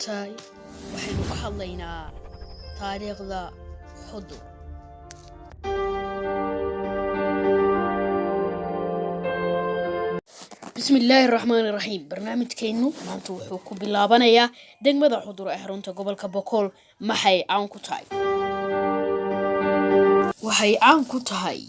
maanta waxaynu ka hadlaynaa taariikhda Xudur. Bismillahir Rahmanir Rahim. Barnaamijkeenu maanta wuxuu ku bilaabanayaa degmada Xudur ee xarunta gobolka Boqol. Maxay caan ku tahay? Waxay caan ku tahay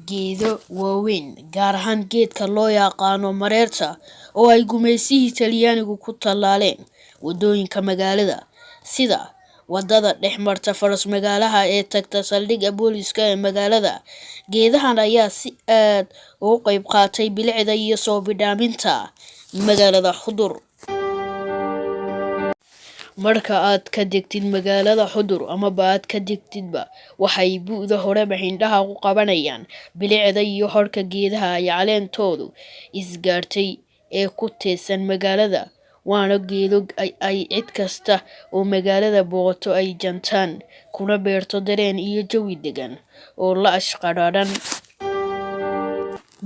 geedo waaweyn, gaar ahaan geedka loo yaqaano mareerta oo ay gumeysihii Talyaanigu ku talaaleen wadooyinka magaalada, sida wadada dhexmarta faras magaalaha ee tagta saldhigga booliska ee magaalada. Geedahan ayaa si aad uga qayb qaatay bilicda iyo soo bidhaaminta magaalada Xudur. Marka aad ka degtid magaalada Xudur ama aad ka degtidba, waxay buuda hore indhaha ku qabanayaan bilicda iyo horka geedaha ay caleentoodu isgaartay ee ku teedsan magaalada. Waana geedo ay cid kasta oo magaalada booqato ay jantaan, kuna beerto dareen iyo jawi degan oo la ashqararan.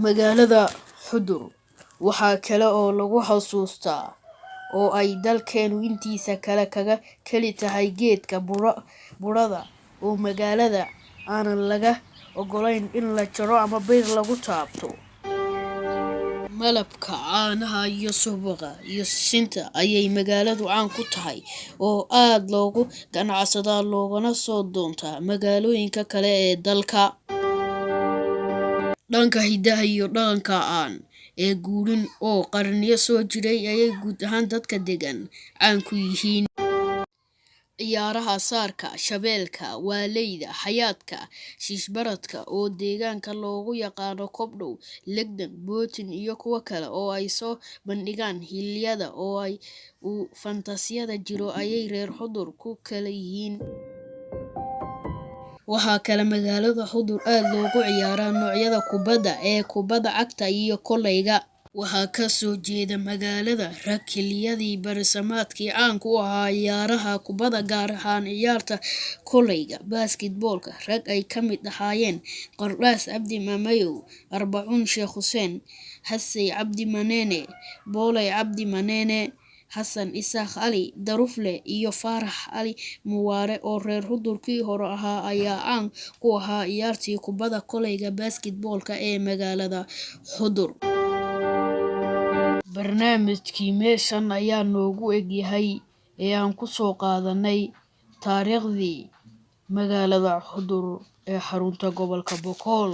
Magaalada Xudur waxaa kale oo lagu xasuustaa oo ay dalkeenu intiisa kale kaga keli tahay geedka burada oo magaalada aanan laga ogolayn in la jaro ama beer lagu taabto. Malabka, caanaha iyo subaga iyo sisinta ayay magaaladu caan ku tahay oo aad loogu ganacsadaa loogana soo doontaa magaalooyinka kale ee dalka. Dhanka hidaha iyo dhaqanka ee guurin oo qarniyo soo jiray ayay guud ahaan dadka degan caan ku yihiin. Ciyaaraha saarka, shabeelka, waaleyda, xayaadka, shiishbaradka oo deegaanka loogu yaqaano kobdhow, legdan, bootin iyo kuwa kale oo ay soo bandhigaan xilliyada oo ay u fantasiyada jiro ayay reer Xudur ku kala yihiin. Waxaa kale magaalada Xudur aad loogu ciyaaraa noocyada kubadda ee kubadda cagta iyo kolayga. Waxaa ka soo jeeda magaalada rag xilliyadii barisamaadkii caan ku ahaa ciyaaraha kubadda, gaar ahaan ciyaarta kolayga, basketball-ka. Rag ay ka mid ahaayeen Qardhaas Cabdi Mamayow, Arbacuun Sheekh Xuseen, Xasey Cabdi Maneene, Booley Cabdi Maneene, Xasan Isaaq Ali Darufle iyo Faarax Ali Muwaare oo reer Xudurkii hore ahaa ayaa caan ku ahaa ciyaartii kubadda kolayga basketball-ka ee magaalada Xudur. Barnaamijkii meeshan ayaa noogu egyahay ee aan ku soo qaadanay taariikhdii magaalada Xudur ee xarunta gobolka Boqol.